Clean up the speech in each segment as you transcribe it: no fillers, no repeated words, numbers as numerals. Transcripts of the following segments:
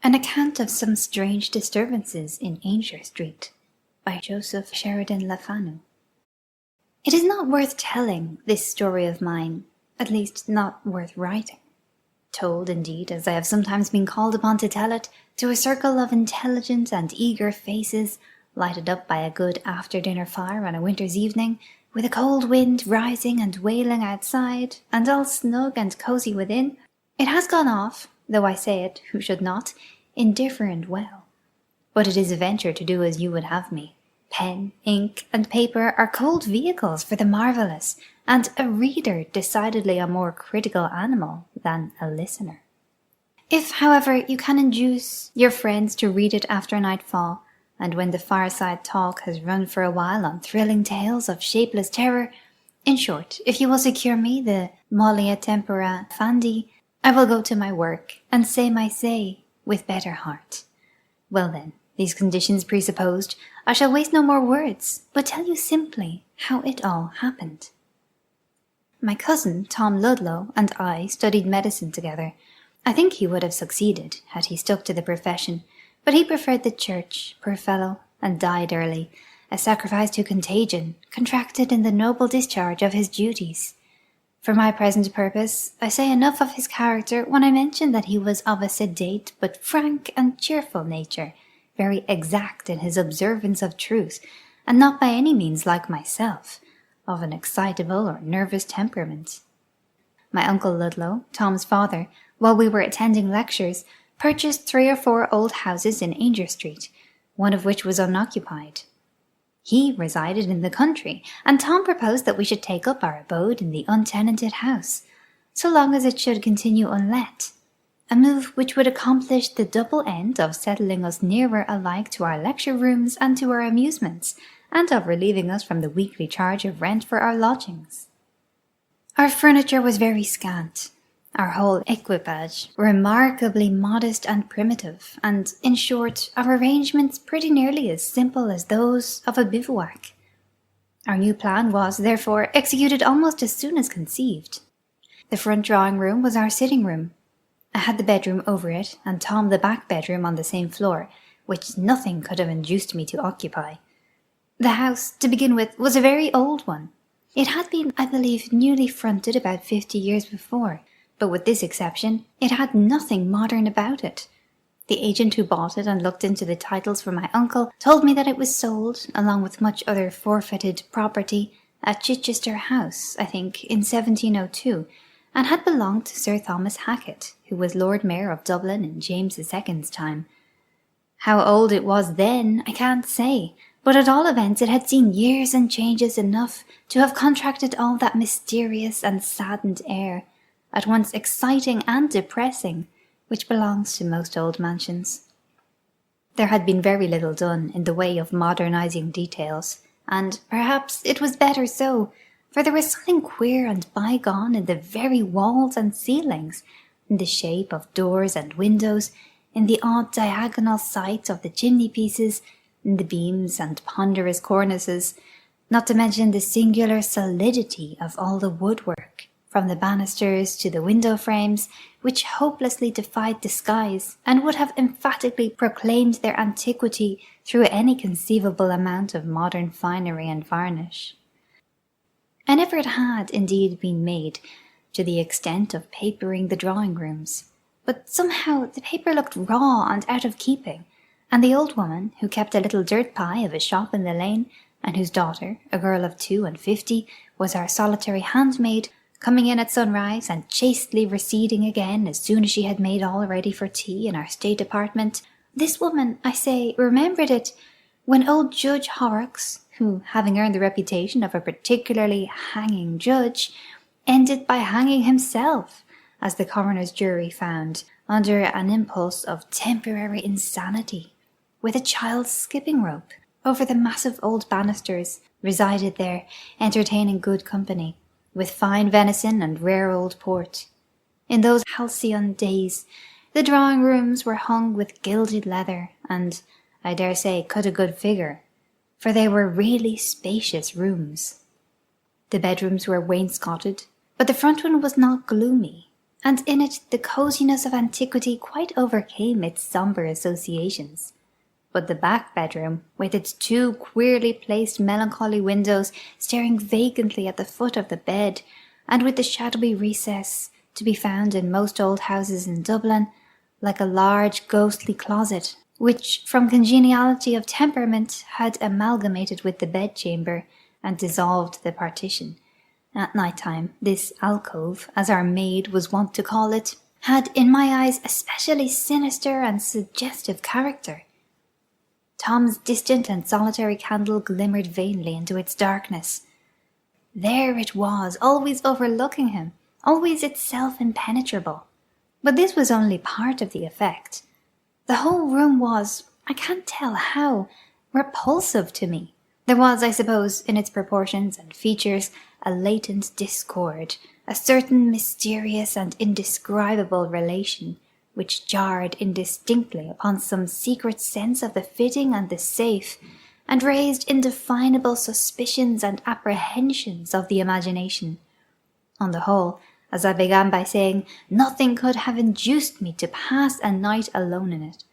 An account of some strange disturbances in Aungier Street by Joseph Sheridan Fanu. It is not worth telling, this story of mine, at least not worth writing. Told, indeed, as I have sometimes been called upon to tell it, to a circle of intelligent and eager faces, lighted up by a good after-dinner fire on a winter's evening, with a cold wind rising and wailing outside, and all snug and cosy within, it has gone off, though I say it, who should not, indifferent well. But it is a venture to do as you would have me. Pen, ink, and paper are cold vehicles for the marvellous, and a reader decidedly a more critical animal than a listener. If, however, you can induce your friends to read it after nightfall, and when the fireside talk has run for a while on thrilling tales of shapeless terror, in short, if you will secure me the mollia tempora fandi, I will go to my work, and say my say, with better heart. Well then, these conditions presupposed, I shall waste no more words, but tell you simply how it all happened. My cousin, Tom Ludlow, and I studied medicine together. I think he would have succeeded, had he stuck to the profession, but he preferred the church, poor fellow, and died early, a sacrifice to contagion, contracted in the noble discharge of his duties. For my present purpose, I say enough of his character when I mention that he was of a sedate but frank and cheerful nature, very exact in his observance of truth, and not by any means like myself, of an excitable or nervous temperament. My uncle Ludlow, Tom's father, while we were attending lectures, purchased 3 or 4 old houses in Aungier Street, one of which was unoccupied. He resided in the country, and Tom proposed that we should take up our abode in the untenanted house, so long as it should continue unlet, a move which would accomplish the double end of settling us nearer alike to our lecture rooms and to our amusements, and of relieving us from the weekly charge of rent for our lodgings. Our furniture was very scant, our whole equipage remarkably modest and primitive, and, in short, our arrangements pretty nearly as simple as those of a bivouac. Our new plan was, therefore, executed almost as soon as conceived. The front drawing-room was our sitting-room. I had the bedroom over it, and Tom the back bedroom on the same floor, which nothing could have induced me to occupy. The house, to begin with, was a very old one. It had been, I believe, newly fronted about 50 years before, but with this exception, it had nothing modern about it. The agent who bought it and looked into the titles for my uncle told me that it was sold, along with much other forfeited property, at Chichester House, I think, in 1702, and had belonged to Sir Thomas Hackett, who was Lord Mayor of Dublin in James II's time. How old it was then, I can't say, but at all events it had seen years and changes enough to have contracted all that mysterious and saddened air, at once exciting and depressing, which belongs to most old mansions. There had been very little done in the way of modernizing details, and perhaps it was better so, for there was something queer and bygone in the very walls and ceilings, in the shape of doors and windows, in the odd diagonal sight of the chimney-pieces, in the beams and ponderous cornices, not to mention the singular solidity of all the woodwork, from the banisters to the window frames, which hopelessly defied disguise, and would have emphatically proclaimed their antiquity through any conceivable amount of modern finery and varnish. An effort had, indeed, been made to the extent of papering the drawing-rooms, but somehow the paper looked raw and out of keeping, and the old woman, who kept a little dirt pie of a shop in the lane, and whose daughter, a girl of 52, was our solitary handmaid, coming in at sunrise and chastely receding again as soon as she had made all ready for tea in our state apartment, this woman, I say, remembered it when old Judge Horrocks, who, having earned the reputation of a particularly hanging judge, ended by hanging himself, as the coroner's jury found, under an impulse of temporary insanity, with a child's skipping rope, over the massive old banisters, resided there, entertaining good company, with fine venison and rare old port. In those halcyon days, the drawing-rooms were hung with gilded leather, and, I dare say, cut a good figure, for they were really spacious rooms. The bedrooms were wainscoted, but the front one was not gloomy. and in it the coziness of antiquity quite overcame its sombre associations. But the back bedroom, with its two queerly placed melancholy windows staring vacantly at the foot of the bed, and with the shadowy recess to be found in most old houses in Dublin, like a large ghostly closet, which from congeniality of temperament had amalgamated with the bedchamber and dissolved the partition. At night time, this alcove, as our maid was wont to call it, had in my eyes a specially sinister and suggestive character. Tom's distant and solitary candle glimmered vainly into its darkness. There it was, always overlooking him, always itself impenetrable. But this was only part of the effect. The whole room was, I can't tell how, repulsive to me. There was, I suppose, in its proportions and features, a latent discord, a certain mysterious and indescribable relation, which jarred indistinctly upon some secret sense of the fitting and the safe, and raised indefinable suspicions and apprehensions of the imagination. On the whole, as I began by saying, nothing could have induced me to pass a night alone in it.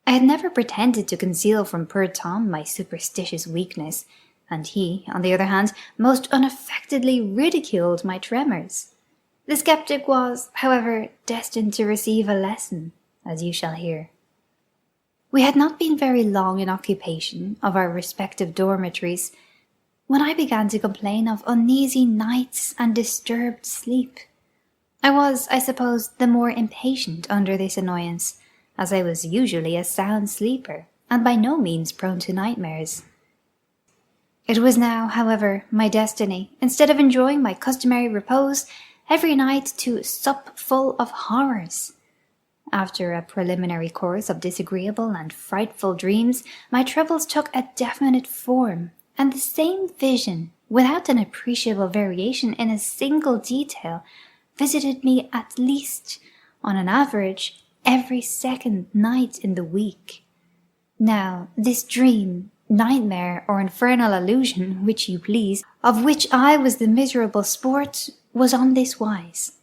I had never pretended to conceal from poor Tom my superstitious weakness, and he, on the other hand, most unaffectedly ridiculed my tremors. The sceptic was, however, destined to receive a lesson, as you shall hear. We had not been very long in occupation of our respective dormitories when I began to complain of uneasy nights and disturbed sleep. I was, I suppose, the more impatient under this annoyance, as I was usually a sound sleeper, and by no means prone to nightmares. It was now, however, my destiny, instead of enjoying my customary repose, every night to sup full of horrors. After a preliminary course of disagreeable and frightful dreams, my troubles took a definite form, and the same vision, without an appreciable variation in a single detail, visited me at least, on an average, every second night in the week. Now, this dream, nightmare, or infernal illusion, which you please, of which I was the miserable sport, was on this wise.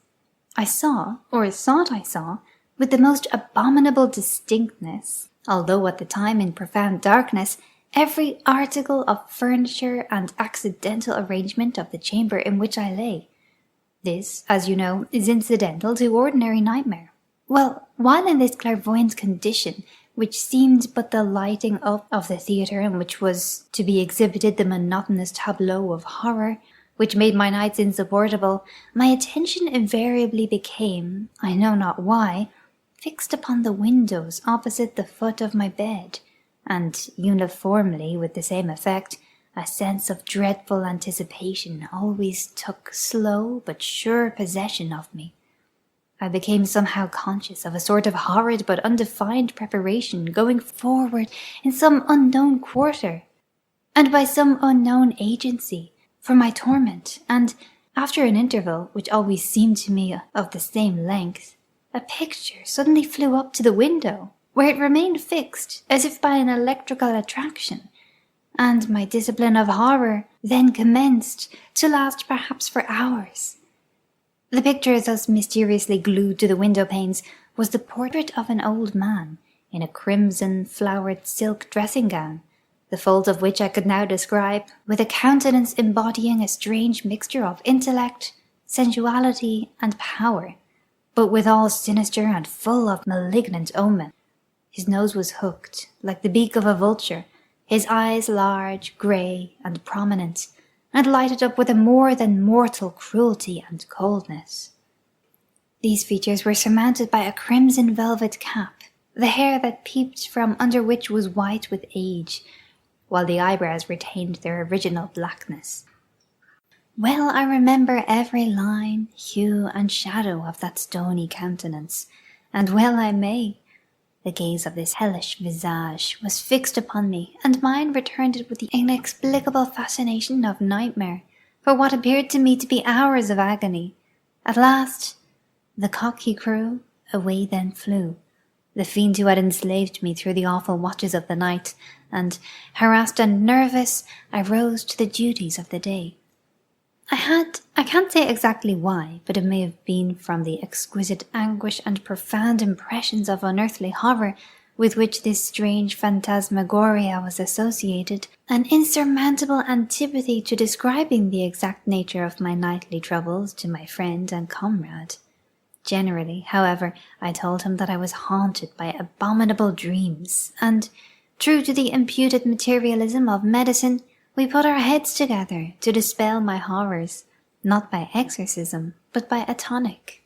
I saw, or thought I saw, with the most abominable distinctness, although at the time in profound darkness, every article of furniture and accidental arrangement of the chamber in which I lay. This, as you know, is incidental to ordinary nightmare. Well, while in this clairvoyant condition, which seemed but the lighting up of the theatre in which was to be exhibited the monotonous tableau of horror, which made my nights insupportable, my attention invariably became, I know not why, fixed upon the windows opposite the foot of my bed, and uniformly with the same effect, a sense of dreadful anticipation always took slow but sure possession of me. I became somehow conscious of a sort of horrid but undefined preparation going forward in some unknown quarter, and by some unknown agency, for my torment, and, after an interval which always seemed to me of the same length, a picture suddenly flew up to the window, where it remained fixed as if by an electrical attraction, and my discipline of horror then commenced, to last perhaps for hours. The picture thus mysteriously glued to the window panes was the portrait of an old man in a crimson flowered silk dressing gown, the folds of which I could now describe, with a countenance embodying a strange mixture of intellect, sensuality, and power, but withal sinister and full of malignant omen. His nose was hooked, like the beak of a vulture, his eyes large, grey, and prominent, and lighted up with a more than mortal cruelty and coldness. These features were surmounted by a crimson velvet cap, the hair that peeped from under which was white with age, while the eyebrows retained their original blackness. Well I remember every line, hue, and shadow of that stony countenance, and well I may. The gaze of this hellish visage was fixed upon me, and mine returned it with the inexplicable fascination of nightmare, for what appeared to me to be hours of agony. At last, the cock he crew, away then flew, the fiend who had enslaved me through the awful watches of the night, and, harassed and nervous, I rose to the duties of the day. I can't say exactly why, but it may have been from the exquisite anguish and profound impressions of unearthly horror with which this strange phantasmagoria was associated, an insurmountable antipathy to describing the exact nature of my nightly troubles to my friend and comrade. Generally, however, I told him that I was haunted by abominable dreams, and, true to the imputed materialism of medicine, we put our heads together to dispel my horrors, not by exorcism, but by a tonic.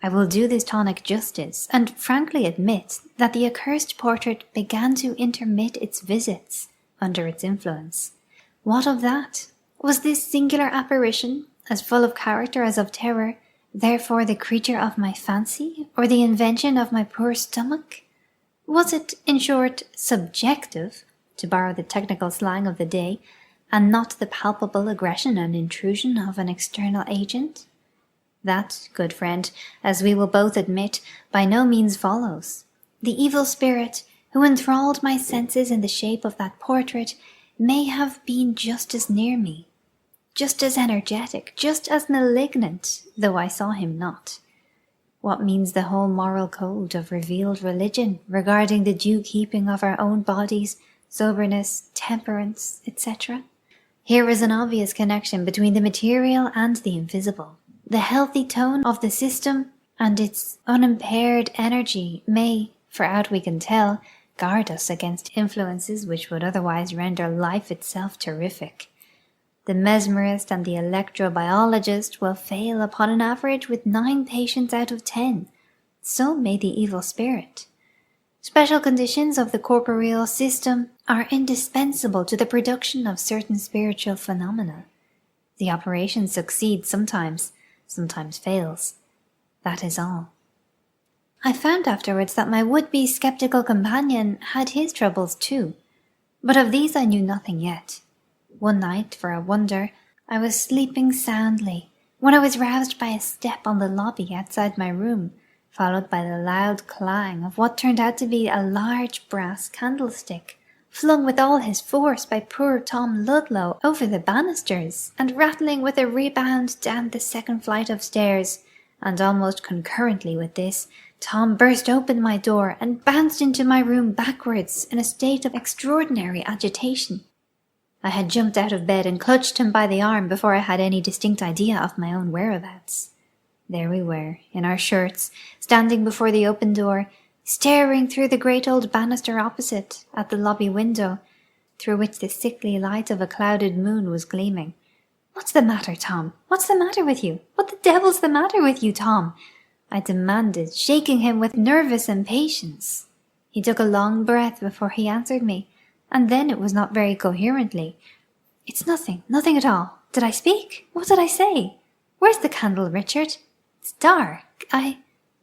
I will do this tonic justice, and frankly admit that the accursed portrait began to intermit its visits under its influence. What of that? Was this singular apparition, as full of character as of terror, therefore the creature of my fancy, or the invention of my poor stomach? Was it, in short, subjective, to borrow the technical slang of the day, and not the palpable aggression and intrusion of an external agent? That, good friend, as we will both admit, by no means follows. The evil spirit, who enthralled my senses in the shape of that portrait, may have been just as near me, just as energetic, just as malignant, though I saw him not. What means the whole moral code of revealed religion regarding the due keeping of our own bodies, soberness, temperance, etc.? Here is an obvious connection between the material and the invisible. The healthy tone of the system and its unimpaired energy may, for aught we can tell, guard us against influences which would otherwise render life itself terrific. The mesmerist and the electrobiologist will fail upon an average with 9 patients out of 10. So may the evil spirit. Special conditions of the corporeal system are indispensable to the production of certain spiritual phenomena. The operation succeeds sometimes fails. That is all. I found afterwards that my would-be skeptical companion had his troubles too, but of these I knew nothing yet. One night, for a wonder, I was sleeping soundly, when I was roused by a step on the lobby outside my room, followed by the loud clang of what turned out to be a large brass candlestick, flung with all his force by poor Tom Ludlow over the banisters, and rattling with a rebound down the second flight of stairs, and almost concurrently with this, Tom burst open my door and bounced into my room backwards in a state of extraordinary agitation. I had jumped out of bed and clutched him by the arm before I had any distinct idea of my own whereabouts. There we were, in our shirts, standing before the open door, staring through the great old banister opposite at the lobby window, through which the sickly light of a clouded moon was gleaming. "What's the matter, Tom? What's the matter with you? What the devil's the matter with you, Tom?" I demanded, shaking him with nervous impatience. He took a long breath before he answered me, and then it was not very coherently. "It's nothing at all. Did I speak? What did I say? Where's the candle, Richard? It's dark. I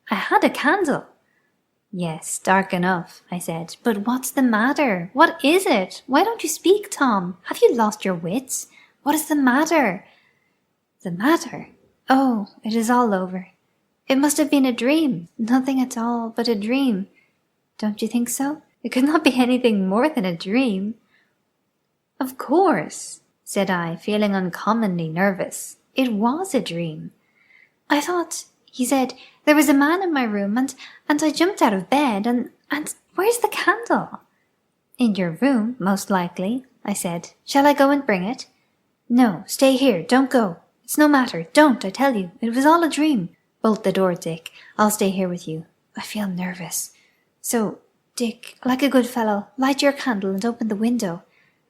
had a candle." "Yes, dark enough," I said. "But what's the matter? What is it? Why don't you speak, Tom? Have you lost your wits? What is the matter?" "The matter? Oh, it is all over. It must have been a dream. Nothing at all but a dream. Don't you think so? It could not be anything more than a dream." "Of course," said I, feeling uncommonly nervous. "It was a dream. I thought," he said, "there was a man in my room, and I jumped out of bed, and where's the candle?" "In your room, most likely," I said. "Shall I go and bring it?" "No, stay here, don't go. It's no matter, don't, I tell you. It was all a dream. Bolt the door, Dick. I'll stay here with you. I feel nervous. So, Dick, like a good fellow, light your candle and open the window.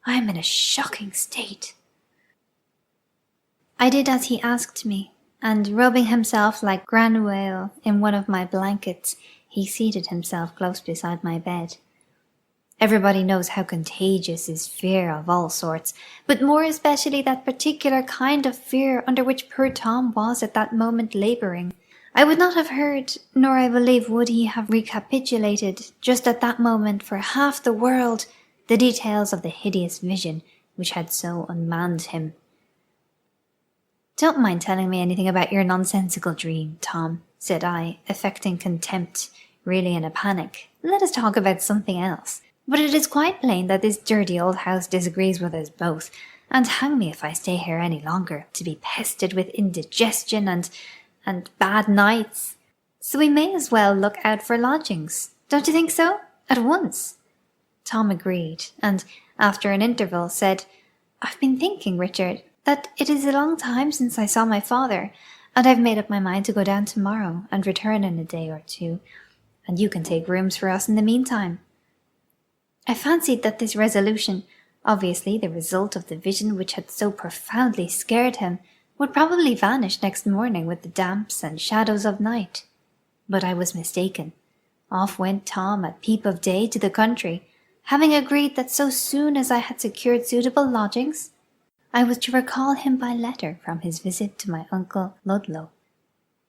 I am in a shocking state." I did as he asked me, and rubbing himself like Granuaile in one of my blankets, he seated himself close beside my bed. Everybody knows how contagious is fear of all sorts, but more especially that particular kind of fear under which poor Tom was at that moment labouring. I would not have heard, nor I believe would he have recapitulated, just at that moment for half the world, the details of the hideous vision which had so unmanned him. "Don't mind telling me anything about your nonsensical dream, Tom," said I, affecting contempt, really in a panic. "Let us talk about something else. But it is quite plain that this dirty old house disagrees with us both, and hang me if I stay here any longer, to be pestered with indigestion and bad nights. So we may as well look out for lodgings. Don't you think so? At once." Tom agreed, and after an interval said, "I've been thinking, Richard, that it is a long time since I saw my father, and I've made up my mind to go down tomorrow and return in a day or two, and you can take rooms for us in the meantime." I fancied that this resolution, obviously the result of the vision which had so profoundly scared him, would probably vanish next morning with the damps and shadows of night. But I was mistaken. Off went Tom at peep of day to the country, having agreed that so soon as I had secured suitable lodgings, I was to recall him by letter from his visit to my uncle Ludlow.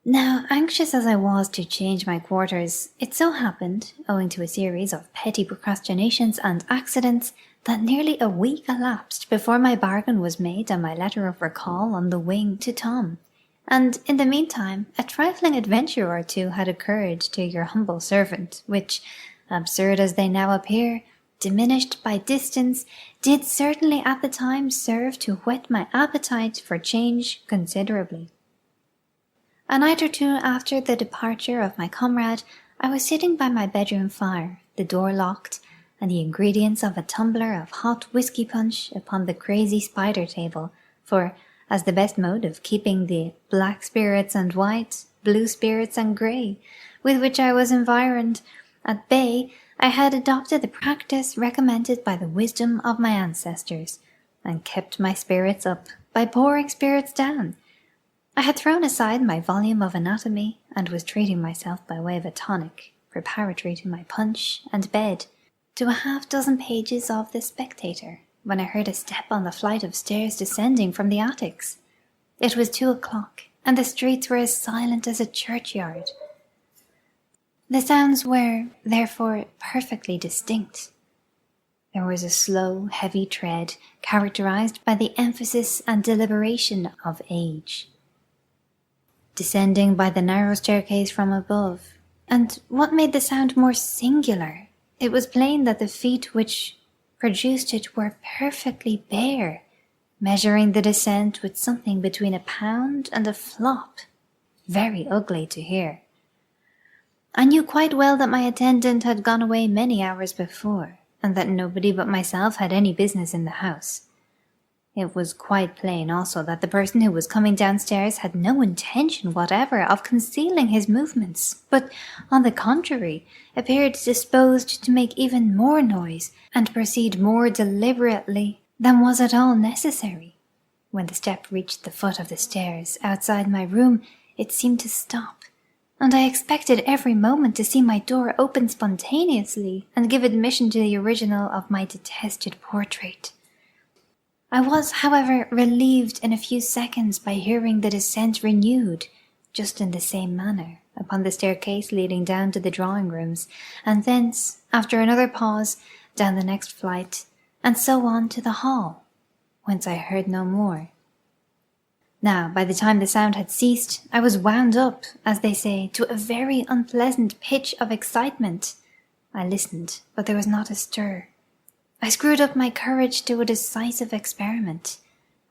Now, anxious as I was to change my quarters, it so happened, owing to a series of petty procrastinations and accidents, that nearly a week elapsed before my bargain was made and my letter of recall on the wing to Tom, and in the meantime a trifling adventure or two had occurred to your humble servant, which, absurd as they now appear, diminished by distance, did certainly at the time serve to whet my appetite for change considerably. A night or two after the departure of my comrade, I was sitting by my bedroom fire, the door locked, and the ingredients of a tumbler of hot whisky punch upon the crazy spider table, for, as the best mode of keeping the black spirits and white, blue spirits and grey, with which I was environed, at bay, I had adopted the practice recommended by the wisdom of my ancestors, and kept my spirits up by pouring spirits down. I had thrown aside my volume of anatomy, and was treating myself by way of a tonic, preparatory to my punch and bed, to a half-dozen pages of The Spectator, when I heard a step on the flight of stairs descending from the attics. It was 2:00, and the streets were as silent as a churchyard. The sounds were, therefore, perfectly distinct. There was a slow, heavy tread, characterized by the emphasis and deliberation of age, descending by the narrow staircase from above. And what made the sound more singular, it was plain that the feet which produced it were perfectly bare, measuring the descent with something between a pound and a flop, very ugly to hear. I knew quite well that my attendant had gone away many hours before, and that nobody but myself had any business in the house. It was quite plain also that the person who was coming downstairs had no intention whatever of concealing his movements, but, on the contrary, appeared disposed to make even more noise and proceed more deliberately than was at all necessary. When the step reached the foot of the stairs outside my room, it seemed to stop, and I expected every moment to see my door open spontaneously and give admission to the original of my detested portrait. I was, however, relieved in a few seconds by hearing the descent renewed, just in the same manner, upon the staircase leading down to the drawing-rooms, and thence, after another pause, down the next flight, and so on to the hall, whence I heard no more. Now, by the time the sound had ceased, I was wound up, as they say, to a very unpleasant pitch of excitement. I listened, but there was not a stir. I screwed up my courage to a decisive experiment,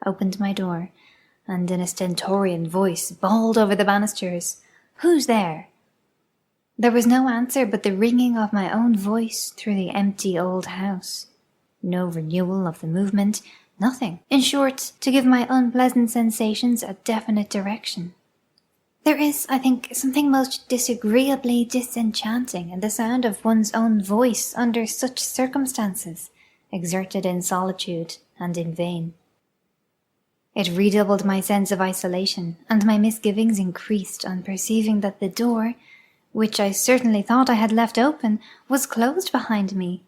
opened my door, and in a stentorian voice bawled over the banisters, "Who's there?" There was no answer but the ringing of my own voice through the empty old house. No renewal of the movement, nothing, in short, to give my unpleasant sensations a definite direction. There is, I think, something most disagreeably disenchanting in the sound of one's own voice under such circumstances, exerted in solitude and in vain. It redoubled my sense of isolation, and my misgivings increased on perceiving that the door, which I certainly thought I had left open, was closed behind me.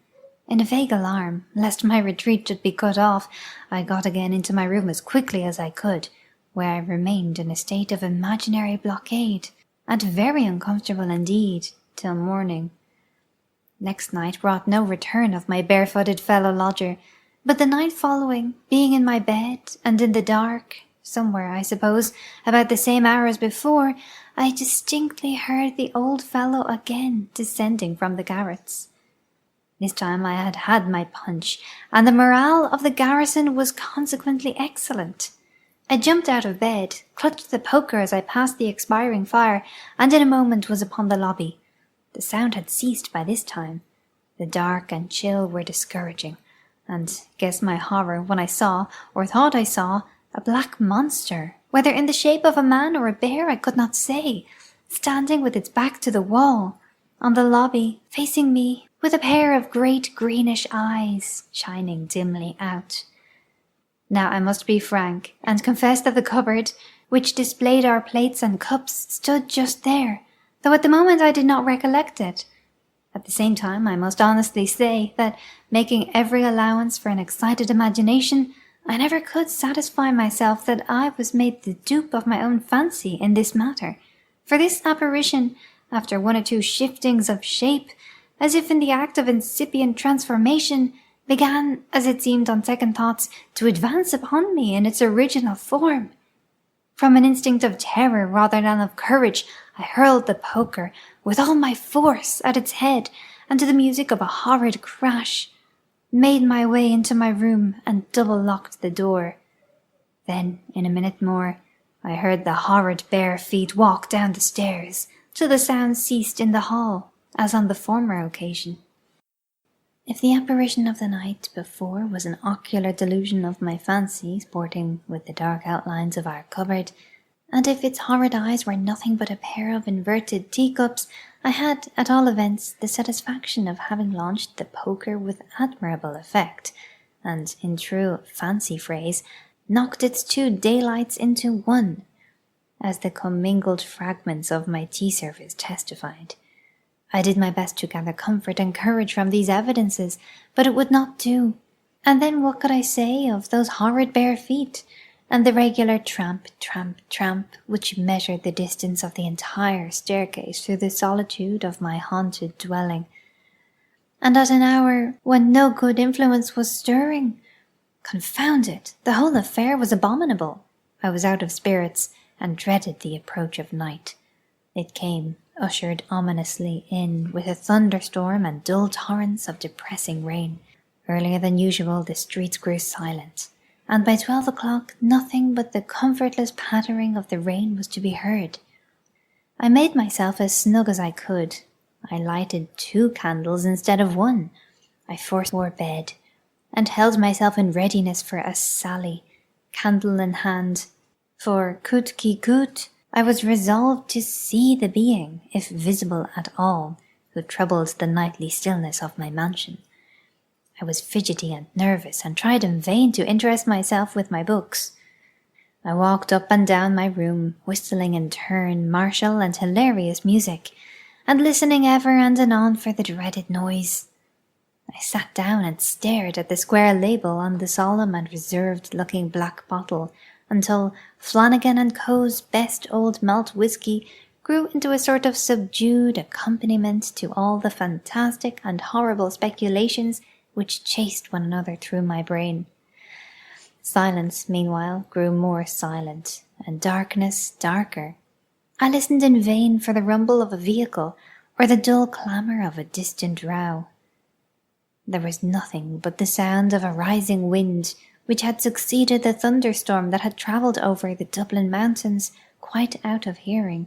In a vague alarm, lest my retreat should be cut off, I got again into my room as quickly as I could, where I remained in a state of imaginary blockade, and very uncomfortable indeed, till morning. Next night brought no return of my barefooted fellow-lodger, but the night following, being in my bed, and in the dark, somewhere, I suppose, about the same hour as before, I distinctly heard the old fellow again descending from the garrets. This time I had had my punch, and the morale of the garrison was consequently excellent. I jumped out of bed, clutched the poker as I passed the expiring fire, and in a moment was upon the lobby. The sound had ceased by this time. The dark and chill were discouraging, and guess my horror when I saw, or thought I saw, a black monster, whether in the shape of a man or a bear I could not say, standing with its back to the wall, on the lobby, facing me, with a pair of great greenish eyes shining dimly out. Now I must be frank, and confess that the cupboard, which displayed our plates and cups, stood just there, though at the moment I did not recollect it. At the same time I must honestly say that, making every allowance for an excited imagination, I never could satisfy myself that I was made the dupe of my own fancy in this matter, for this apparition, after one or two shiftings of shape, as if in the act of incipient transformation, began, as it seemed on second thoughts, to advance upon me in its original form. From an instinct of terror rather than of courage, I hurled the poker with all my force at its head, and to the music of a horrid crash, made my way into my room and double-locked the door. Then, in a minute more, I heard the horrid bare feet walk down the stairs, till the sound ceased in the hall, as on the former occasion. If the apparition of the night before was an ocular delusion of my fancy sporting with the dark outlines of our cupboard, and if its horrid eyes were nothing but a pair of inverted teacups, I had, at all events, the satisfaction of having launched the poker with admirable effect, and, in true fancy phrase, knocked its 2 daylights into 1, as the commingled fragments of my tea service testified. I did my best to gather comfort and courage from these evidences, but it would not do. And then what could I say of those horrid bare feet, and the regular tramp, tramp, tramp, which measured the distance of the entire staircase through the solitude of my haunted dwelling, and at an hour when no good influence was stirring? Confound it, the whole affair was abominable. I was out of spirits, and dreaded the approach of night. It came, ushered ominously in with a thunderstorm and dull torrents of depressing rain. Earlier than usual the streets grew silent, and by 12 o'clock nothing but the comfortless pattering of the rain was to be heard. I made myself as snug as I could. I lighted 2 candles instead of 1. I forswore bed, and held myself in readiness for a sally, candle in hand, for coûte qui coûte, I was resolved to see the being, if visible at all, who troubled the nightly stillness of my mansion. I was fidgety and nervous, and tried in vain to interest myself with my books. I walked up and down my room, whistling in turn martial and hilarious music, and listening ever and anon for the dreaded noise. I sat down and stared at the square label on the solemn and reserved-looking black bottle, until Flanagan and Co.'s best old malt whisky grew into a sort of subdued accompaniment to all the fantastic and horrible speculations which chased one another through my brain. Silence, meanwhile, grew more silent, and darkness darker. I listened in vain for the rumble of a vehicle, or the dull clamour of a distant row. There was nothing but the sound of a rising wind, which had succeeded the thunderstorm that had travelled over the Dublin mountains, quite out of hearing.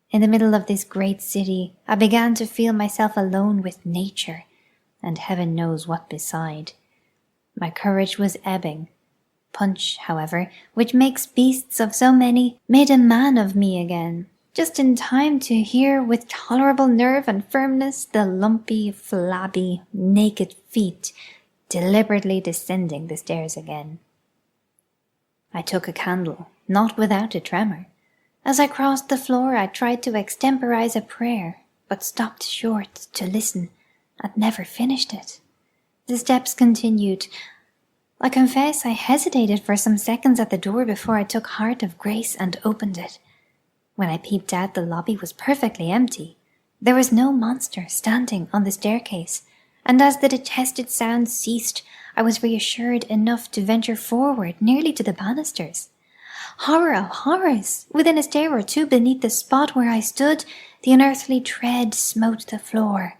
In the middle of this great city, I began to feel myself alone with nature, and heaven knows what beside. My courage was ebbing. Punch, however, which makes beasts of so many, made a man of me again, just in time to hear with tolerable nerve and firmness the lumpy, flabby, naked feet deliberately descending the stairs again. I took a candle, not without a tremor. As I crossed the floor I tried to extemporize a prayer, but stopped short to listen, and never finished it. The steps continued. I confess I hesitated for some seconds at the door before I took heart of grace and opened it. When I peeped out, the lobby was perfectly empty. There was no monster standing on the staircase, and as the detested sound ceased, I was reassured enough to venture forward nearly to the banisters. Horror of horrors! Within a stair or 2 beneath the spot where I stood, the unearthly tread smote the floor.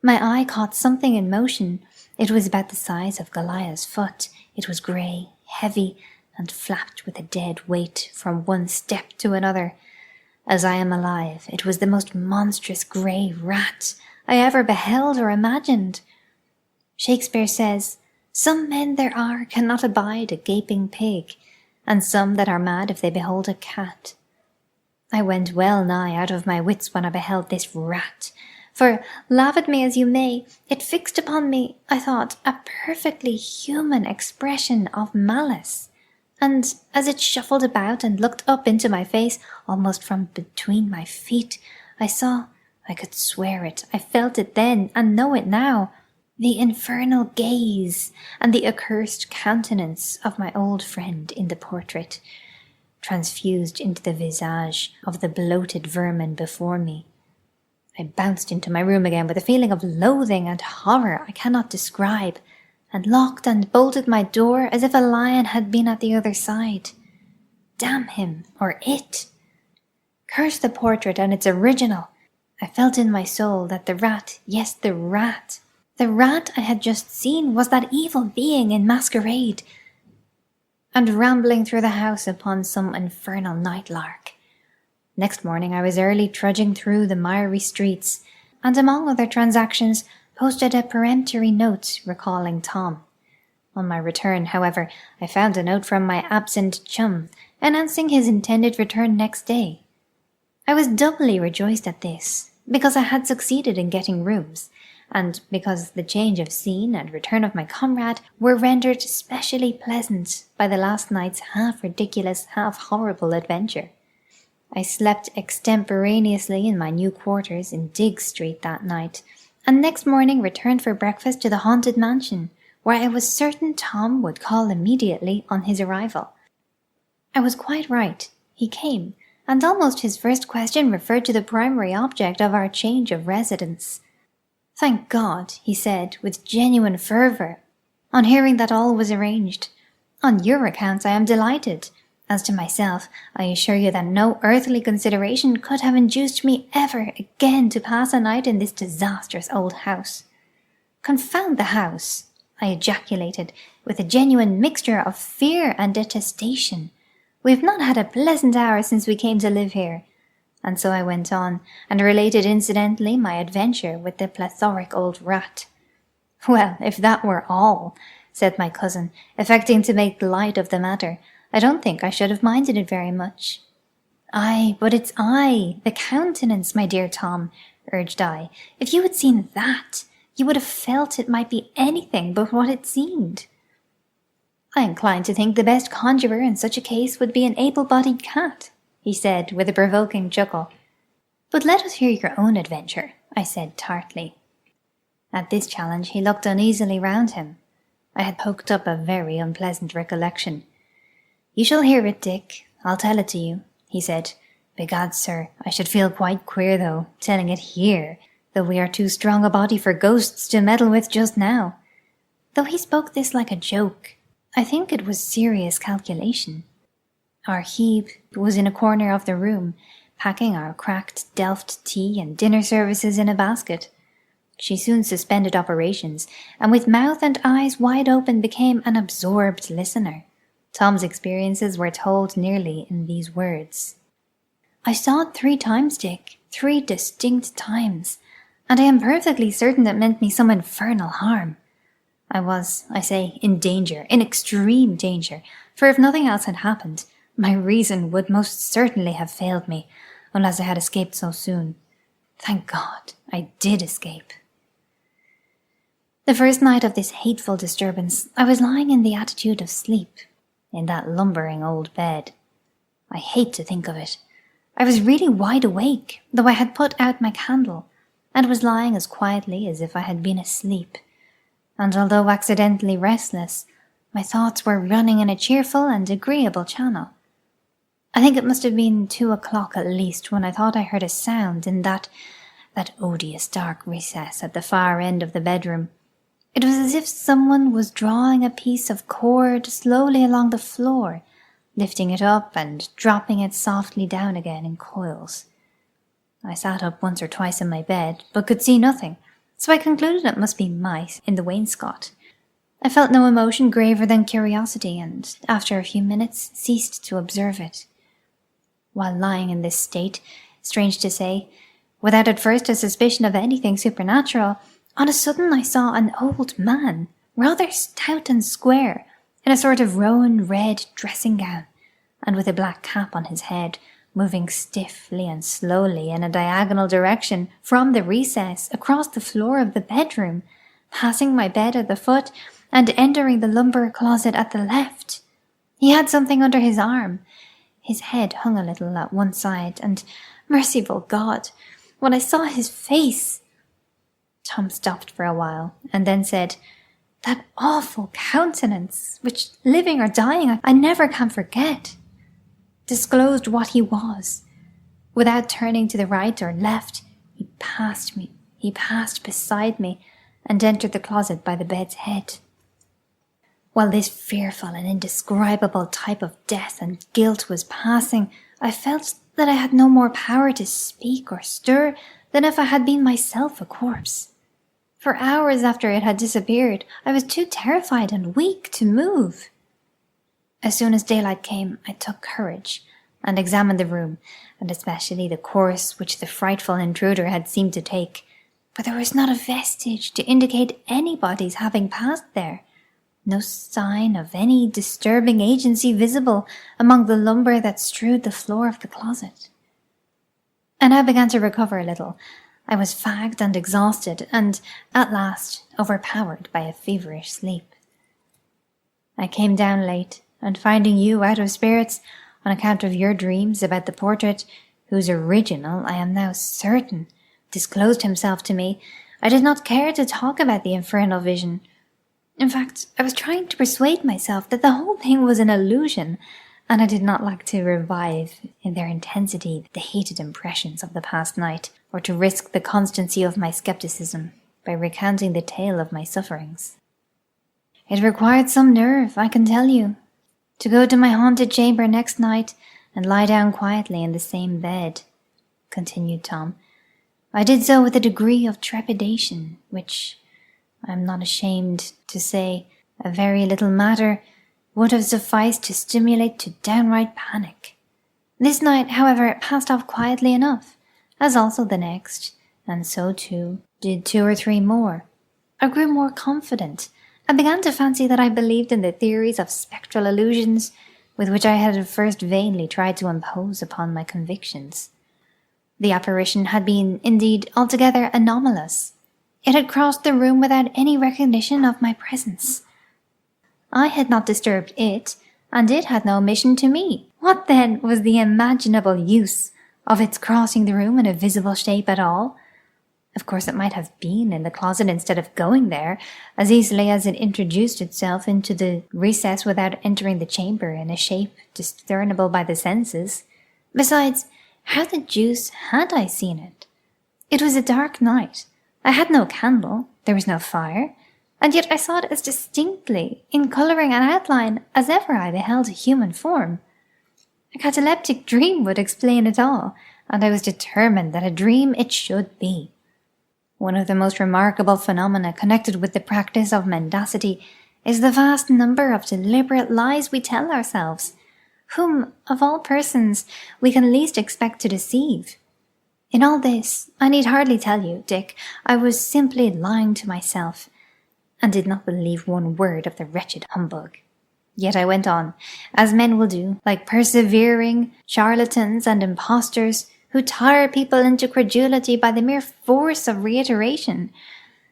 My eye caught something in motion. It was about the size of Goliath's foot. It was grey, heavy, and flapped with a dead weight from one step to another. As I am alive, it was the most monstrous grey rat I ever beheld or imagined. Shakespeare says, "Some men there are cannot abide a gaping pig, and some that are mad if they behold a cat." I went well nigh out of my wits when I beheld this rat, for, laugh at me as you may, it fixed upon me, I thought, a perfectly human expression of malice, and as it shuffled about and looked up into my face, almost from between my feet, I saw, I could swear it, I felt it then, and know it now, the infernal gaze and the accursed countenance of my old friend in the portrait, transfused into the visage of the bloated vermin before me. I bounced into my room again with a feeling of loathing and horror I cannot describe, and locked and bolted my door as if a lion had been at the other side. Damn him, or it! Curse the portrait and its original! I felt in my soul that the rat, yes, the rat I had just seen was that evil being in masquerade, and rambling through the house upon some infernal night lark. Next morning I was early trudging through the miry streets, and among other transactions posted a peremptory note recalling Tom. On my return, however, I found a note from my absent chum, announcing his intended return next day. I was doubly rejoiced at this, because I had succeeded in getting rooms, and because the change of scene and return of my comrade were rendered specially pleasant by the last night's half-ridiculous, half-horrible adventure. I slept extemporaneously in my new quarters in Diggs Street that night, and next morning returned for breakfast to the haunted mansion, where I was certain Tom would call immediately on his arrival. I was quite right. He came, and almost his first question referred to the primary object of our change of residence. "Thank God," he said, with genuine fervour, on hearing that all was arranged. "On your account I am delighted. As to myself, I assure you that no earthly consideration could have induced me ever again to pass a night in this disastrous old house." "Confound the house!" I ejaculated, with a genuine mixture of fear and detestation. "We've not had a pleasant hour since we came to live here." And so I went on, and related incidentally my adventure with the plethoric old rat. "Well, if that were all," said my cousin, affecting to make light of the matter, "I don't think I should have minded it very much." "Aye, but it's the countenance, my dear Tom," urged I. "If you had seen that, you would have felt it might be anything but what it seemed." "I incline to think the best conjurer in such a case would be an able-bodied cat," he said with a provoking chuckle. "But let us hear your own adventure," I said tartly. At this challenge he looked uneasily round him. I had poked up a very unpleasant recollection. "You shall hear it, Dick. I'll tell it to you," he said. "Begad, sir, I should feel quite queer, though, telling it here, though we are too strong a body for ghosts to meddle with just now." Though he spoke this like a joke, I think it was serious calculation. Our Hebe was in a corner of the room, packing our cracked Delft tea and dinner services in a basket. She soon suspended operations, and with mouth and eyes wide open became an absorbed listener. Tom's experiences were told nearly in these words. "I saw it 3 times, Dick, 3 distinct times, and I am perfectly certain it meant me some infernal harm. I was, I say, in danger, in extreme danger, for if nothing else had happened, my reason would most certainly have failed me, unless I had escaped so soon. Thank God, I did escape. The first night of this hateful disturbance, I was lying in the attitude of sleep, in that lumbering old bed. I hate to think of it. I was really wide awake, though I had put out my candle, and was lying as quietly as if I had been asleep. And although accidentally restless, my thoughts were running in a cheerful and agreeable channel. I think it must have been 2 o'clock at least when I thought I heard a sound in that odious dark recess at the far end of the bedroom. It was as if someone was drawing a piece of cord slowly along the floor, lifting it up and dropping it softly down again in coils. I sat up once or twice in my bed, but could see nothing, so I concluded it must be mice in the wainscot. I felt no emotion graver than curiosity, and after a few minutes ceased to observe it. While lying in this state, strange to say, without at first a suspicion of anything supernatural, on a sudden I saw an old man, rather stout and square, in a sort of rowan red dressing gown, and with a black cap on his head, moving stiffly and slowly in a diagonal direction from the recess across the floor of the bedroom, passing my bed at the foot and entering the lumber closet at the left. He had something under his arm. His head hung a little at one side, and, merciful God, when I saw his face— Tom stopped for a while, and then said, "That awful countenance, which, living or dying, I never can forget," disclosed what he was. Without turning to the right or left, he passed beside me, and entered the closet by the bed's head. While this fearful and indescribable type of death and guilt was passing, I felt that I had no more power to speak or stir than if I had been myself a corpse. For hours after it had disappeared, I was too terrified and weak to move. As soon as daylight came, I took courage and examined the room, and especially the course which the frightful intruder had seemed to take, but there was not a vestige to indicate anybody's having passed there. No sign of any disturbing agency visible among the lumber that strewed the floor of the closet. I now began to recover a little. I was fagged and exhausted, and at last overpowered by a feverish sleep. I came down late, and finding you out of spirits on account of your dreams about the portrait, whose original, I am now certain, disclosed himself to me, I did not care to talk about the infernal vision. In fact, I was trying to persuade myself that the whole thing was an illusion, and I did not like to revive in their intensity the hated impressions of the past night, or to risk the constancy of my skepticism by recounting the tale of my sufferings. It required some nerve, I can tell you, to go to my haunted chamber next night and lie down quietly in the same bed, continued Tom. I did so with a degree of trepidation, which, I am not ashamed to say, a very little matter, would have sufficed to stimulate to downright panic. This night, however, it passed off quietly enough, as also the next, and so too did 2 or 3 more. I grew more confident, and began to fancy that I believed in the theories of spectral illusions with which I had at first vainly tried to impose upon my convictions. The apparition had been, indeed, altogether anomalous. It had crossed the room without any recognition of my presence. I had not disturbed it, and it had no mission to me. What then was the imaginable use of its crossing the room in a visible shape at all? Of course it might have been in the closet instead of going there, as easily as it introduced itself into the recess without entering the chamber in a shape discernible by the senses. Besides, how the deuce had I seen it? It was a dark night. I had no candle, there was no fire, and yet I saw it as distinctly, in colouring and outline, as ever I beheld a human form. A cataleptic dream would explain it all, and I was determined that a dream it should be. One of the most remarkable phenomena connected with the practice of mendacity is the vast number of deliberate lies we tell ourselves, whom, of all persons, we can least expect to deceive. In all this, I need hardly tell you, Dick, I was simply lying to myself, and did not believe one word of the wretched humbug. Yet I went on, as men will do, like persevering charlatans and impostors, who tire people into credulity by the mere force of reiteration.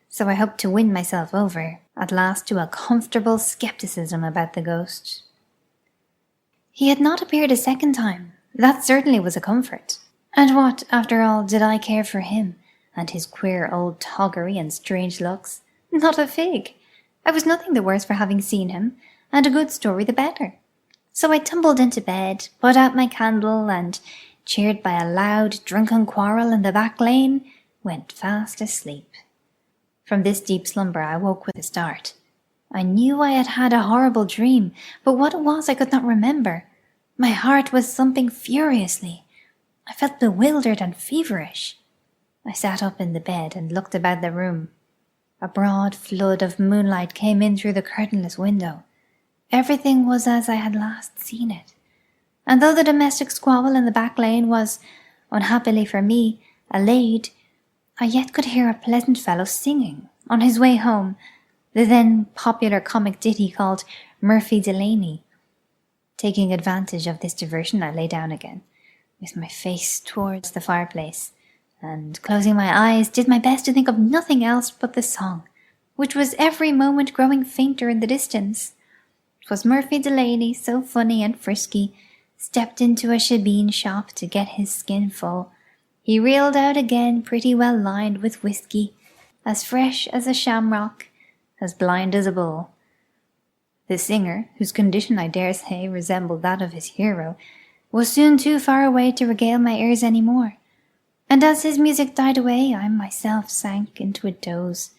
So I hoped to win myself over, at last, to a comfortable skepticism about the ghost. He had not appeared a second time. That certainly was a comfort. And what, after all, did I care for him, and his queer old toggery and strange looks? Not a fig. I was nothing the worse for having seen him, and a good story the better. So I tumbled into bed, put out my candle, and, cheered by a loud, drunken quarrel in the back lane, went fast asleep. From this deep slumber I woke with a start. I knew I had had a horrible dream, but what it was I could not remember. My heart was thumping furiously. I felt bewildered and feverish. I sat up in the bed and looked about the room, A broad flood of moonlight came in through the curtainless window. Everything was as I had last seen it, and though the domestic squabble in the back lane was, unhappily for me, allayed, I yet could hear a pleasant fellow singing, on his way home, the then popular comic ditty called Murphy Delaney. Taking advantage of this diversion, I lay down again, with my face towards the fireplace, and, closing my eyes, did my best to think of nothing else but the song, which was every moment growing fainter in the distance. 'Twas Murphy Delaney, so funny and frisky, stepped into a shebeen shop to get his skin full. He reeled out again, pretty well lined with whiskey, as fresh as a shamrock, as blind as a bull. The singer, whose condition I dare say resembled that of his hero, was soon too far away to regale my ears any more, and as his music died away, I myself sank into a doze,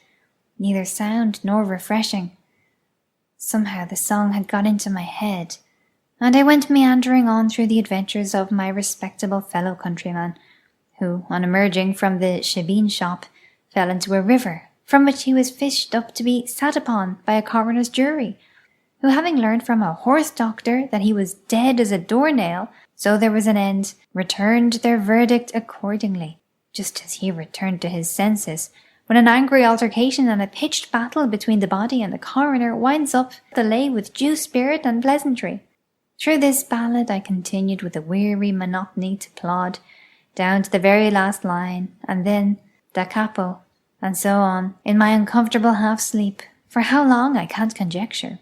neither sound nor refreshing. Somehow the song had got into my head, and I went meandering on through the adventures of my respectable fellow countryman, who, on emerging from the shebeen shop, fell into a river, from which he was fished up to be sat upon by a coroner's jury, who, having learned from a horse doctor that he was dead as a doornail, so there was an end, returned their verdict accordingly, just as he returned to his senses, when an angry altercation and a pitched battle between the body and the coroner winds up the lay with due spirit and pleasantry. Through this ballad I continued with a weary monotony to plod, down to the very last line, and then da capo, and so on, in my uncomfortable half-sleep, for how long I can't conjecture.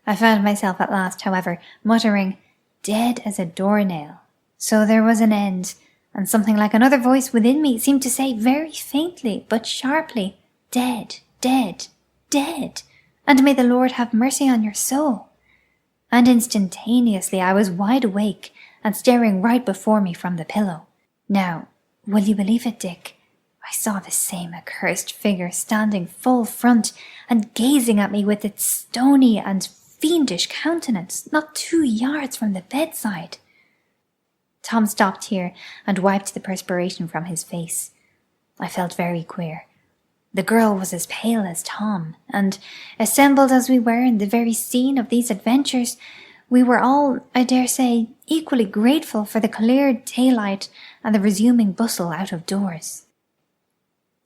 I found myself at last, however, muttering, "Dead as a doornail." So there was an end, and something like another voice within me seemed to say very faintly but sharply, "Dead, dead, dead, and may the Lord have mercy on your soul." And instantaneously I was wide awake and staring right before me from the pillow. Now, will you believe it, Dick? I saw the same accursed figure standing full front and gazing at me with its stony and fiendish countenance, not 2 yards from the bedside. Tom stopped here and wiped the perspiration from his face. I felt very queer. The girl was as pale as Tom, and, assembled as we were in the very scene of these adventures, we were all, I dare say, equally grateful for the clear daylight and the resuming bustle out of doors.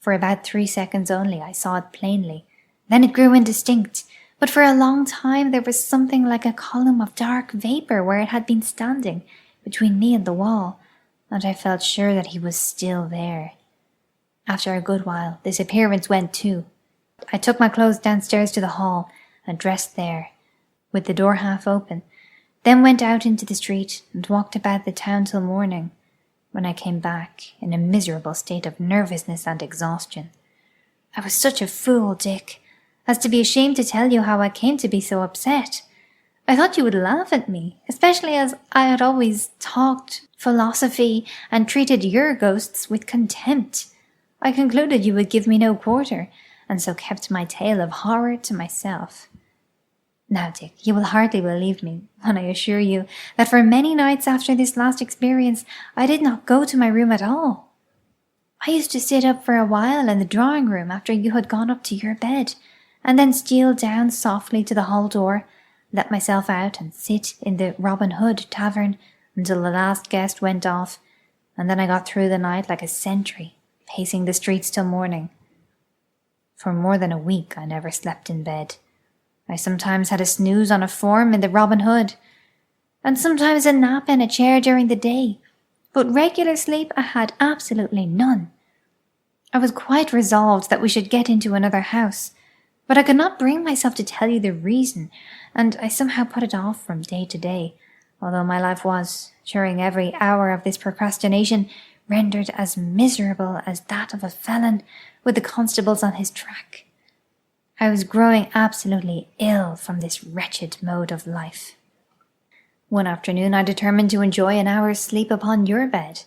For about 3 seconds only I saw it plainly. Then it grew indistinct, but for a long time there was something like a column of dark vapour where it had been standing, between me and the wall, and I felt sure that he was still there. After a good while this appearance went too. I took my clothes downstairs to the hall and dressed there, with the door half open, then went out into the street and walked about the town till morning, when I came back in a miserable state of nervousness and exhaustion. I was such a fool, Dick, as to be ashamed to tell you how I came to be so upset. I thought you would laugh at me, especially as I had always talked philosophy and treated your ghosts with contempt. I concluded you would give me no quarter, and so kept my tale of horror to myself. Now, Dick, you will hardly believe me when I assure you that for many nights after this last experience I did not go to my room at all. I used to sit up for a while in the drawing-room after you had gone up to your bed, and then steal down softly to the hall door, let myself out and sit in the Robin Hood tavern until the last guest went off, and then I got through the night like a sentry, pacing the streets till morning. For more than a week I never slept in bed. I sometimes had a snooze on a form in the Robin Hood, and sometimes a nap in a chair during the day, but regular sleep I had absolutely none. I was quite resolved that we should get into another house, but I could not bring myself to tell you the reason, and I somehow put it off from day to day, although my life was, during every hour of this procrastination, rendered as miserable as that of a felon with the constables on his track. I was growing absolutely ill from this wretched mode of life. One afternoon I determined to enjoy an hour's sleep upon your bed.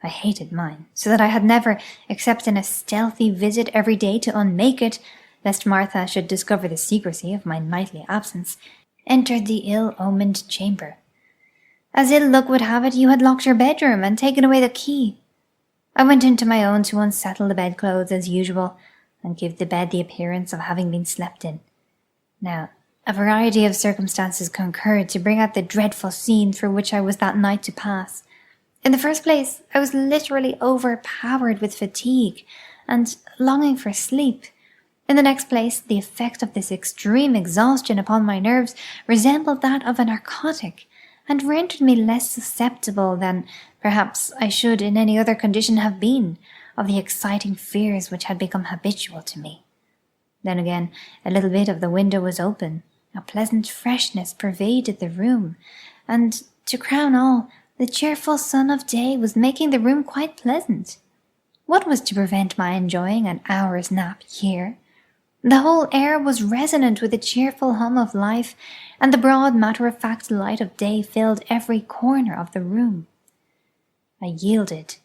I hated mine, so that I had never, except in a stealthy visit every day to unmake it, lest Martha should discover the secrecy of my nightly absence, entered the ill-omened chamber. As ill luck would have it, you had locked your bedroom and taken away the key. I went into my own to unsettle the bedclothes as usual, and give the bed the appearance of having been slept in. Now, a variety of circumstances concurred to bring out the dreadful scene through which I was that night to pass. In the first place, I was literally overpowered with fatigue and longing for sleep. In the next place, the effect of this extreme exhaustion upon my nerves resembled that of a narcotic, and rendered me less susceptible than perhaps I should in any other condition have been of the exciting fears which had become habitual to me. Then again, a little bit of the window was open. A pleasant freshness pervaded the room, and, to crown all, the cheerful sun of day was making the room quite pleasant. What was to prevent my enjoying an hour's nap here? The whole air was resonant with the cheerful hum of life, and the broad matter-of-fact light of day filled every corner of the room. I yielded,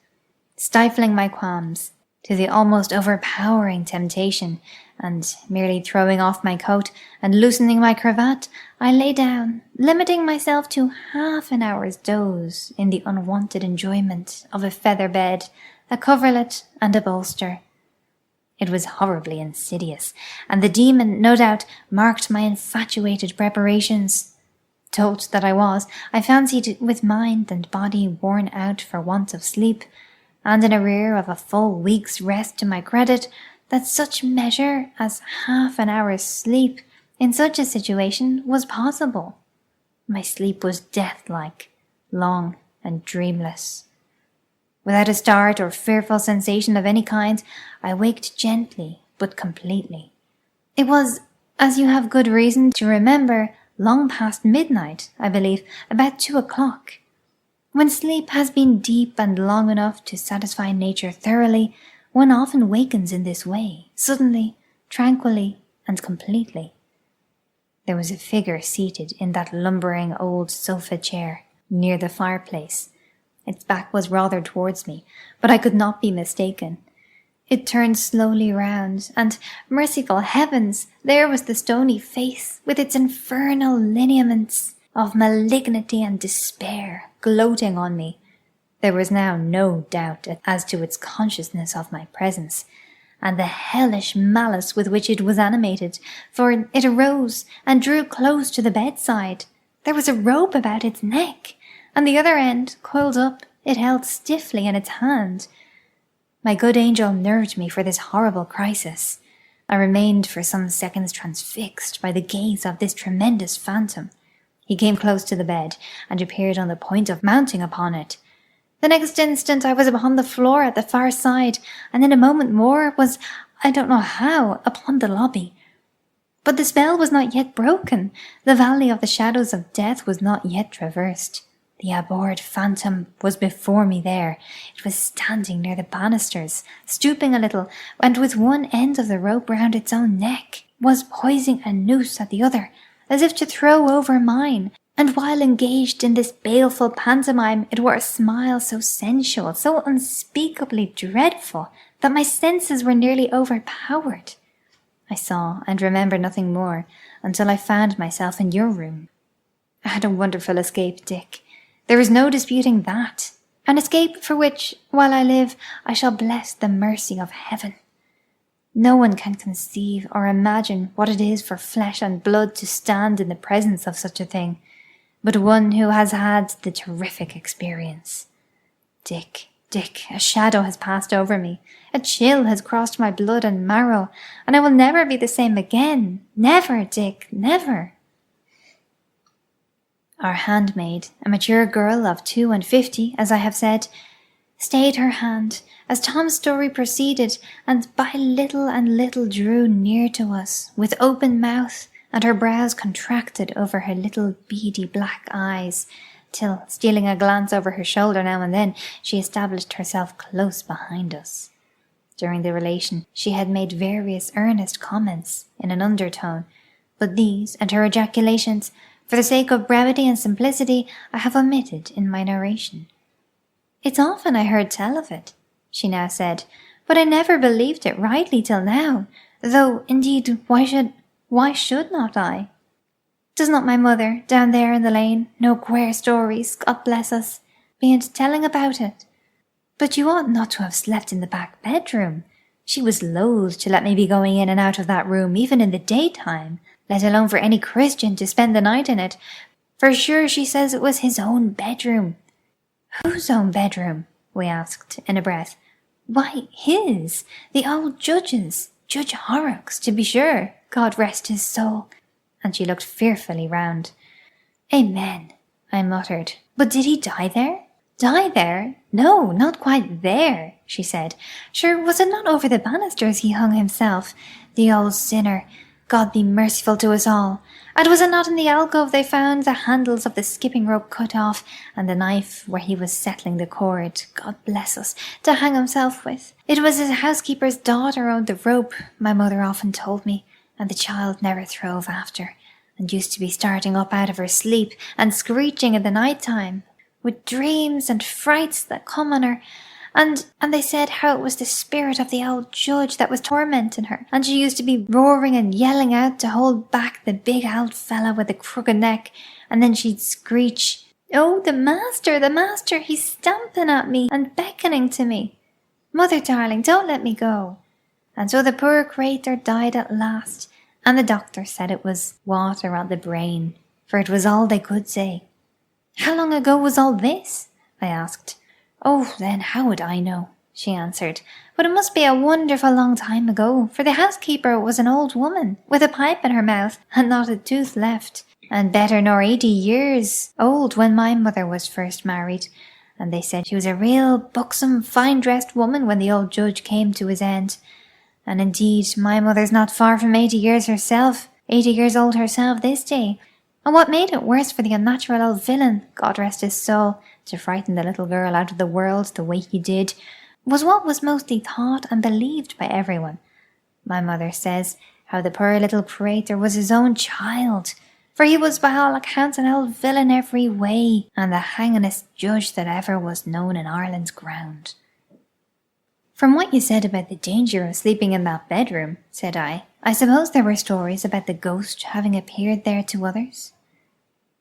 stifling my qualms, to the almost overpowering temptation, and, merely throwing off my coat and loosening my cravat, I lay down, limiting myself to half an hour's doze in the unwonted enjoyment of a feather bed, a coverlet, and a bolster. It was horribly insidious, and the demon, no doubt, marked my infatuated preparations. Dolt that I was, I fancied, with mind and body worn out for want of sleep, and in arrear of a full week's rest to my credit, that such measure as half an hour's sleep in such a situation was possible. My sleep was death-like, long and dreamless. Without a start or fearful sensation of any kind, I waked gently but completely. It was, as you have good reason to remember, long past midnight, I believe, about 2:00. When sleep has been deep and long enough to satisfy nature thoroughly, one often wakens in this way, suddenly, tranquilly, and completely. There was a figure seated in that lumbering old sofa chair near the fireplace. Its back was rather towards me, but I could not be mistaken. It turned slowly round, and, merciful heavens, there was the stony face, with its infernal lineaments of malignity and despair, gloating on me. There was now no doubt as to its consciousness of my presence, and the hellish malice with which it was animated, for it arose and drew close to the bedside. There was a rope about its neck, and the other end, coiled up, it held stiffly in its hand. My good angel nerved me for this horrible crisis. I remained for some seconds transfixed by the gaze of this tremendous phantom. He came close to the bed, and appeared on the point of mounting upon it. The next instant I was upon the floor at the far side, and in a moment more was, I don't know how, upon the lobby. But the spell was not yet broken. The valley of the shadows of death was not yet traversed. The abhorred phantom was before me there. It was standing near the banisters, stooping a little, and with one end of the rope round its own neck, was poising a noose at the other, as if to throw over mine. And while engaged in this baleful pantomime, it wore a smile so sensual, so unspeakably dreadful, that my senses were nearly overpowered. I saw and remember nothing more until I found myself in your room. I had a wonderful escape, Dick. There is no disputing that. An escape for which, while I live, I shall bless the mercy of heaven. No one can conceive or imagine what it is for flesh and blood to stand in the presence of such a thing, but one who has had the terrific experience. Dick, a shadow has passed over me, a chill has crossed my blood and marrow, and I will never be the same again. Never, Dick, never. Our handmaid, a mature girl of 52, as I have said, stayed her hand as Tom's story proceeded, and by little and little drew near to us, with open mouth, and her brows contracted over her little beady black eyes, till, stealing a glance over her shoulder now and then, she established herself close behind us. During the relation she had made various earnest comments in an undertone, but these and her ejaculations, for the sake of brevity and simplicity, I have omitted in my narration. "It's often I heard tell of it," she now said, "but I never believed it rightly till now, though, indeed, why should not I? Does not my mother, down there in the lane, know queer stories, God bless us, bean't telling about it? But you ought not to have slept in the back bedroom. She was loath to let me be going in and out of that room even in the daytime, let alone for any Christian to spend the night in it. For sure she says it was his own bedroom. Whose own bedroom? We asked in a breath. Why, his, the old judge's, Judge Horrocks, to be sure, God rest his soul. And she looked fearfully round. Amen, I muttered. But did he die there? Die there? No, not quite there, she said. Sure, was it not over the banisters he hung himself, the old sinner? God be merciful to us all. And was it not in the alcove they found the handles of the skipping rope cut off, and the knife where he was settling the cord, God bless us, to hang himself with? It was his housekeeper's daughter owned the rope, my mother often told me, and the child never throve after, and used to be starting up out of her sleep and screeching in the night time, with dreams and frights that come on her, and they said how it was the spirit of the old judge that was tormenting her, and she used to be roaring and yelling out to hold back the big old fella with the crooked neck, and then she'd screech, "Oh, the master, he's stamping at me and beckoning to me. Mother darling, don't let me go." And so the poor creature died at last, and the doctor said it was water on the brain, for it was all they could say. How long ago was all this? I asked. Oh, then how would I know? She answered. But it must be a wonderful long time ago, for the housekeeper was an old woman, with a pipe in her mouth, and not a tooth left, and better nor 80 years old when my mother was first married, and they said she was a real buxom, fine-dressed woman when the old judge came to his end. And indeed, my mother's not far from 80 years herself, 80 years old herself this day. And what made it worse for the unnatural old villain, God rest his soul, to frighten the little girl out of the world the way he did, was what was mostly thought and believed by everyone. My mother says how the poor little prater was his own child, for he was by all accounts an old villain every way, and the hangingest judge that ever was known in Ireland's ground. From what you said about the danger of sleeping in that bedroom, said I suppose there were stories about the ghost having appeared there to others?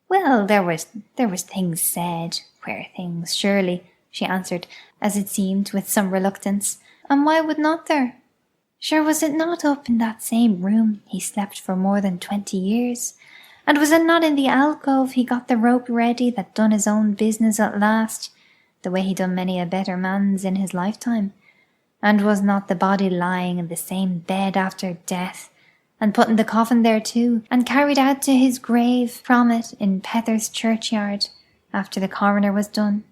Well, there was things said, queer things, surely, she answered, as it seemed, with some reluctance. And why would not there? Sure, was it not up in that same room he slept for more than 20 years? And was it not in the alcove he got the rope ready that done his own business at last, the way he done many a better man's in his lifetime? And was not the body lying in the same bed after death, and put in the coffin there too, and carried out to his grave from it in Pether's churchyard, after the coroner was done?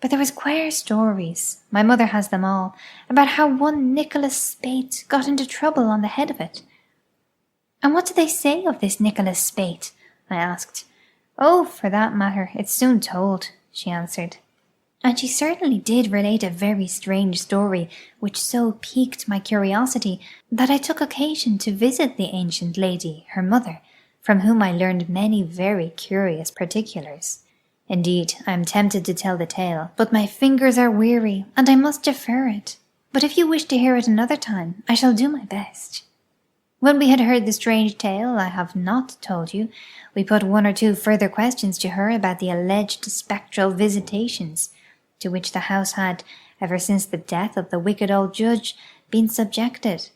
But there was queer stories, my mother has them all, about how one Nicholas Spate got into trouble on the head of it. And what did they say of this Nicholas Spate? I asked. Oh, for that matter, it's soon told, she answered. And she certainly did relate a very strange story, which so piqued my curiosity that I took occasion to visit the ancient lady, her mother, from whom I learned many very curious particulars. Indeed, I am tempted to tell the tale, but my fingers are weary, and I must defer it. But if you wish to hear it another time, I shall do my best. When we had heard the strange tale I have not told you, we put one or two further questions to her about the alleged spectral visitations, to which the house had, ever since the death of the wicked old judge, been subjected.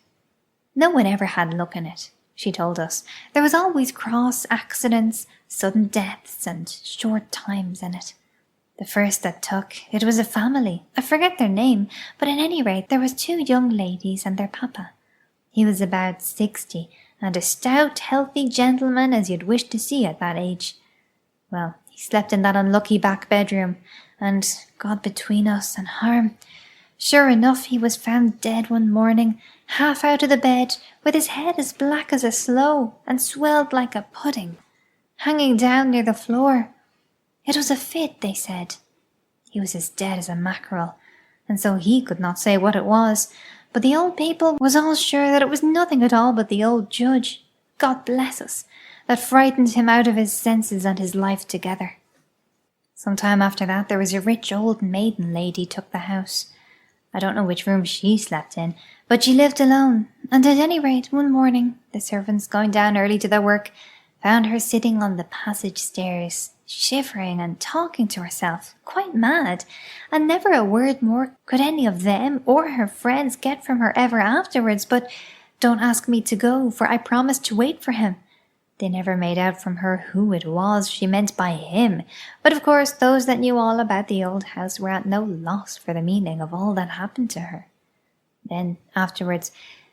No one ever had luck in it, she told us. There was always cross accidents, sudden deaths, and short times in it. The first that took, it was a family. I forget their name, but at any rate there was 2 young ladies and their papa. He was about 60, and a stout, healthy gentleman as you'd wish to see at that age. Well, he slept in that unlucky back bedroom, and, God between us and harm, sure enough he was found dead one morning, half out of the bed, with his head as black as a sloe, and swelled like a pudding, hanging down near the floor. It was a fit, they said. He was as dead as a mackerel, and so he could not say what it was, but the old people was all sure that it was nothing at all but the old judge, God bless us, that frightened him out of his senses and his life together. Some time after that there was a rich old maiden lady took the house. I don't know which room she slept in, but she lived alone, and at any rate one morning the servants going down early to their work found her sitting on the passage stairs, shivering and talking to herself, quite mad, and never a word more could any of them or her friends get from her ever afterwards but, "Don't ask me to go, for I promised to wait for him." They never made out from her who it was she meant by him, but of course those that knew all about the old house were at no loss for the meaning of all that happened to her. Then, afterwards,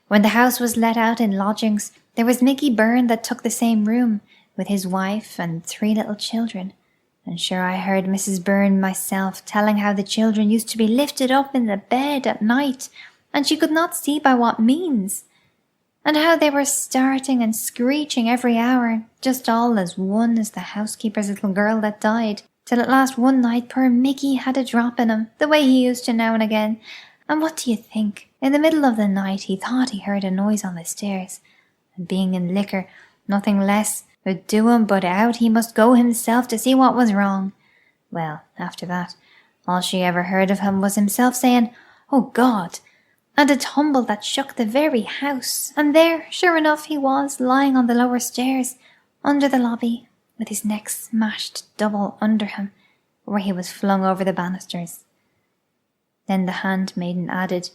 when the house was let out in lodgings, there was Mickey Byrne that took the same room, with his wife and 3 little children. And sure I heard Mrs. Byrne myself telling how the children used to be lifted up in the bed at night, and she could not see by what means, and how they were starting and screeching every hour, just all as one as the housekeeper's little girl that died, till at last one night poor Mickey had a drop in him, the way he used to now and again. And what do you think? In the middle of the night he thought he heard a noise on the stairs, and being in liquor, nothing less would do him but out he must go himself to see what was wrong. Well, after that, all she ever heard of him was himself saying, "Oh God!" and a tumble that shook the very house, and there, sure enough, he was, lying on the lower stairs, under the lobby, with his neck smashed double under him, where he was flung over the banisters. Then the handmaiden added,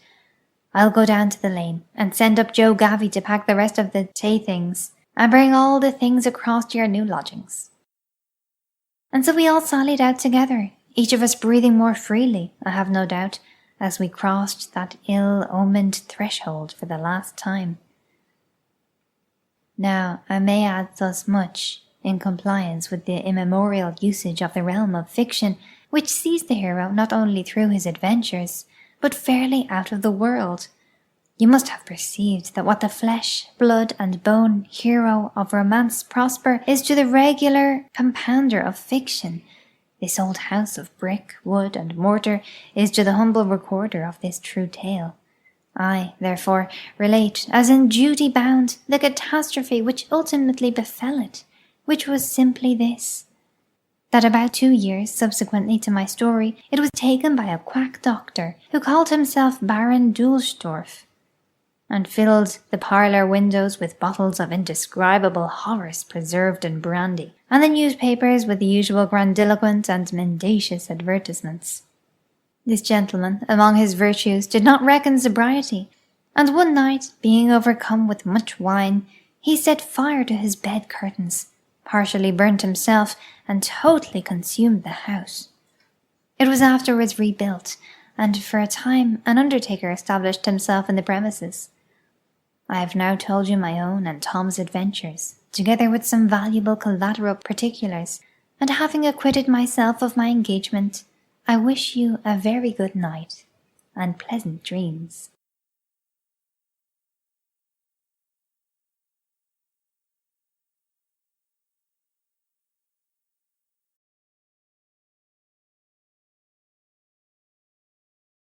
"I'll go down to the lane, and send up Joe Gavy to pack the rest of the tea things, and bring all the things across to your new lodgings." And so we all sallied out together, each of us breathing more freely, I have no doubt, as we crossed that ill-omened threshold for the last time. Now, I may add thus much, in compliance with the immemorial usage of the realm of fiction, which sees the hero not only through his adventures, but fairly out of the world. You must have perceived that what the flesh, blood, and bone hero of romance Prosper is to the regular compounder of fiction, this old house of brick, wood, and mortar is to the humble recorder of this true tale. I, therefore, relate, as in duty bound, the catastrophe which ultimately befell it, which was simply this: that about 2 years subsequently to my story, it was taken by a quack doctor, who called himself Baron Dulstorff, and filled the parlour windows with bottles of indescribable horrors preserved in brandy, and the newspapers with the usual grandiloquent and mendacious advertisements. This gentleman, among his virtues, did not reckon sobriety, and one night, being overcome with much wine, he set fire to his bed curtains, partially burnt himself, and totally consumed the house. It was afterwards rebuilt, and for a time an undertaker established himself in the premises. I have now told you my own and Tom's adventures, together with some valuable collateral particulars, and having acquitted myself of my engagement, I wish you a very good night, and pleasant dreams.